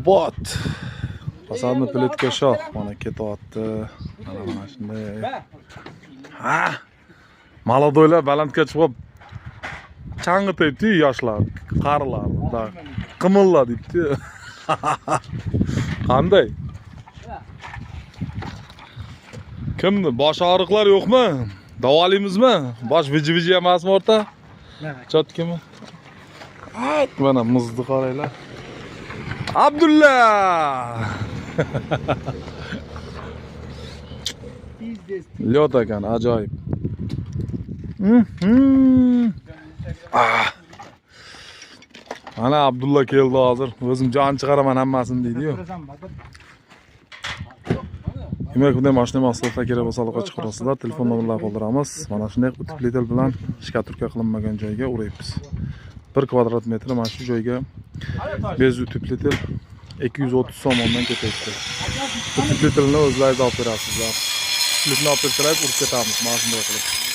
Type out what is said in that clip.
obod. Fasadni plitka shoh. Mana ketyapti. Mana shunday. Ha! Maladoylar balandga chiqib chang'ityapti yoshlar, qarilar. Qimilla debdi. Qanday? Kimni? Bosh og'riqlar yo'qmi? Davolimizmi? Bosh viji-viji emasmi o'rta? Chotkimi? Ayt, mana muzni qaranglar. Abdulla! Lyot ekan, ajoyib. Mana Abdulla keldi hozir. O'zim jon chiqaraman hammasini deydi-yu. Demak, bunday mashina mahsulotlar kerak bo'lsa aloqa chiqarasizlar. Telefon nomerlarini qoldiramiz. Mana shunday bitil bilan shkaturka qilinmagan joyga uraymiz. 1 kvadrat metr mana shu joyga bezu tiplitel 230 so'mdan ketayapti. Tiplitelni o'zlaringiz olib berasizlar. Tiplitni olib bersalar urib ketamiz, mana shunday qilib.